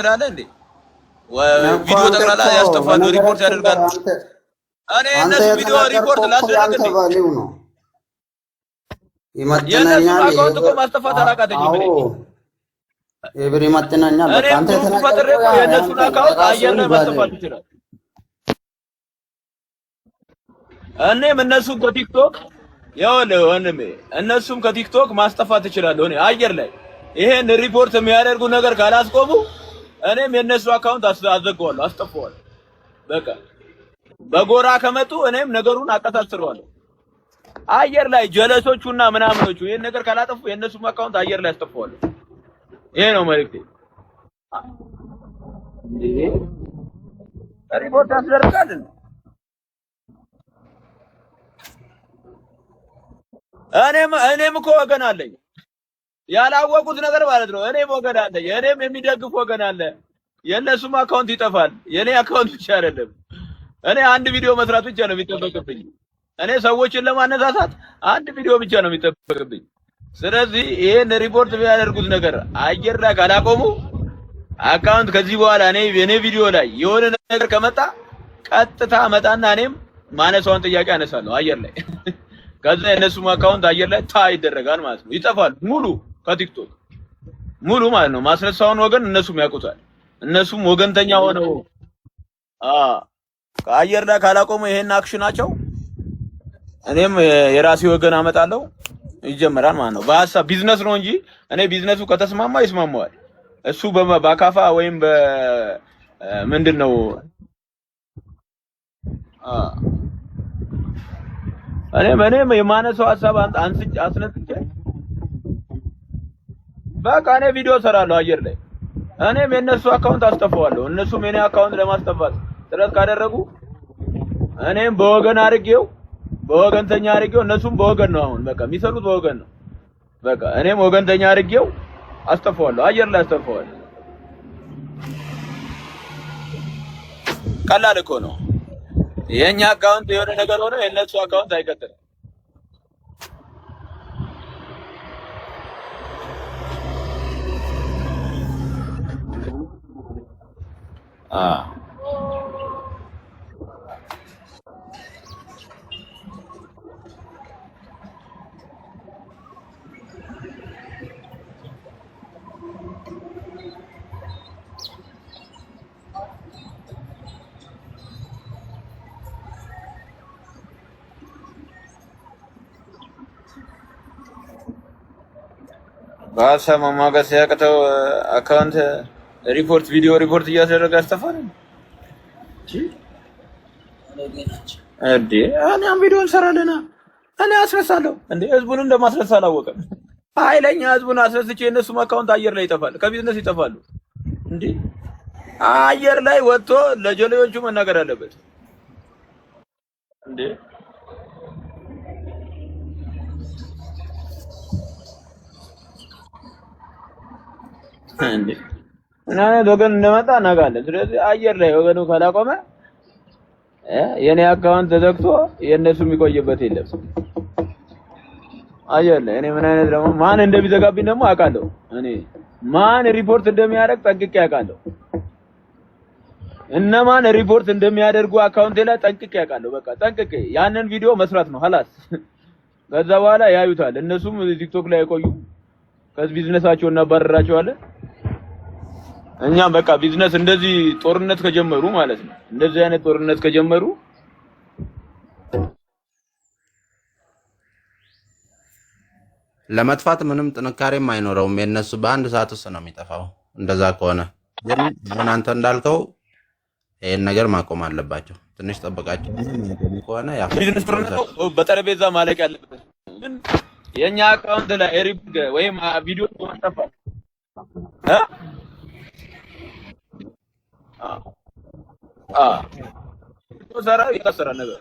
ትላለህ እንዴ? ቪዲዮ ጠቅላላ ያስጠፋሉ፣ ሪፖርት ያደርጋሉ። እኔ እነሱ ቪዲዮ ሪፖርት ላስደረግ ነው ይመጥነኛል። አካውንት እኮ ማስጠፋት አላቃተኝም። ኤብሪ ይመጥነኛል። በቃ አንተ የተናገርከው የእነሱን አካውንት አየር ላይ ማስጠፋት ይችላል። እኔም እነሱን ከቲክቶክ ይኸውልህ ወንድሜ፣ እነሱም ከቲክቶክ ማስጠፋት እችላለሁ። እኔ አየር ላይ ይሄን ሪፖርት የሚያደርጉ ነገር ካላስቆሙ እኔም የእነሱ አካውንት አዘጋዋለሁ፣ አስጠፋዋለሁ። በቃ በጎራ ከመጡ እኔም ነገሩን አቀጣጥለዋለሁ። አየር ላይ ጀለሶቹና ምናምኖቹ ይሄን ነገር ካላጠፉ የእነሱም አካውንት አየር ላይ አስጠፋዋለሁ። ይሄ ነው መልእክቴ። ሪፖርት ያስደርጋል። እኔም እኮ ወገን አለኝ፣ ያላወቁት ነገር ማለት ነው። እኔም ወገን አለኝ፣ እኔም የሚደግፍ ወገን አለ። የእነሱም አካውንት ይጠፋል፣ የኔ አካውንት ብቻ አይደለም። እኔ አንድ ቪዲዮ መስራት ብቻ ነው የሚጠበቅብኝ። እኔ ሰዎችን ለማነሳሳት አንድ ቪዲዮ ብቻ ነው የሚጠበቅብኝ። ስለዚህ ይሄን ሪፖርት የሚያደርጉት ነገር አየር ላይ ካላቆሙ አካውንት ከዚህ በኋላ የኔ ቪዲዮ ላይ የሆነ ነገር ከመጣ ቀጥታ መጣና እኔም ማነሳውን ጥያቄ አነሳለሁ አየር ላይ። ከዛ የነሱም አካውንት አየር ላይ ይደረጋል ማለት ነው። ይጠፋል ሙሉ ከቲክቶክ ሙሉ ማለት ነው። ማስነሳውን ወገን እነሱም ያውቁታል። እነሱም ወገንተኛ ሆነው ከአየር ላይ ካላቆሙ ይሄን አክሽናቸው እኔም የራሴ ወገን አመጣለሁ፣ ይጀምራል ማለት ነው። በሐሳብ ቢዝነስ ነው እንጂ እኔ ቢዝነሱ ከተስማማ ይስማማዋል። እሱ በአካፋ ወይም በምንድነው እኔም የማነሳው ሐሳብ አስነጥቼ በቃ እኔ ቪዲዮ ሰራለሁ አየር ላይ። እኔም የነሱ አካውንት አስጠፋዋለሁ። እነሱም የኔ አካውንት ለማስጠፋት ጥረት ካደረጉ እኔም በወገን አድርጌው በወገንተኛ አድርጌው እነሱም በወገን ነው። አሁን በቃ የሚሰሩት በወገን ነው። በቃ እኔም ወገንተኛ አድርጌው አስጠፋዋለሁ፣ አየር ላይ አስጠፋዋለሁ። ቀላል እኮ ነው። የኛ አካውንት የሆነ ነገር ሆነ የነሱ አካውንት አይቀጥልም። በሐሳብ ማማገስ ያቅተው አካውንት ሪፖርት ቪዲዮ ሪፖርት እያደረገ ያስጠፋል እንዴ? እኔም ቪዲዮ እንሰራለና እኔ አስነሳለሁ እንዴ? ህዝቡን እንደማስነሳ አላወቀም። ኃይለኛ ህዝቡን አስነስቼ የእነሱም አካውንት አየር ላይ ይጠፋል፣ ከቢዝነስ ይጠፋሉ እንዴ? አየር ላይ ወጥቶ ለጀሌዎቹ መናገር አለበት እንዴ? እንዴ እና ወገን እንደመጣ እናውቃለን። ስለዚህ አየር ላይ ወገኑ ካላቆመ የኔ አካውንት ተዘግቶ የነሱ የሚቆይበት የለም። አየር ላይ እኔ ምን አይነት ደግሞ ማን እንደሚዘጋብኝ ደግሞ አውቃለሁ። እኔ ማን ሪፖርት እንደሚያደርግ ጠንቅቄ አውቃለሁ። እነማን ሪፖርት እንደሚያደርጉ አካውንቴ ላይ ጠንቅቄ አውቃለሁ። በቃ ጠንቅቄ ያንን ቪዲዮ መስራት ነው ሐላስ። ከዛ በኋላ ያዩታል። እነሱም ቲክቶክ ላይ አይቆዩ። ከዚህ ቢዝነሳቸውን እናባረራቸዋለን። እኛም በቃ ቢዝነስ እንደዚህ ጦርነት ከጀመሩ ማለት ነው፣ እንደዚህ አይነት ጦርነት ከጀመሩ ለመጥፋት ምንም ጥንካሬም አይኖረውም። የነሱ በአንድ ሰዓት ውስጥ ነው የሚጠፋው። እንደዛ ከሆነ ግን አንተ እንዳልከው ይሄን ነገር ማቆም አለባቸው። ትንሽ ጠብቃቸው ከሆነ ያ ቢዝነስ ጦርነት በጠረጴዛ ማለቅ ያለበት። ግን የኛ አካውንት ላይ ሪፖርት ወይም ቪዲዮ ማስጠፋት ዛሬ ይታሰራል ነገር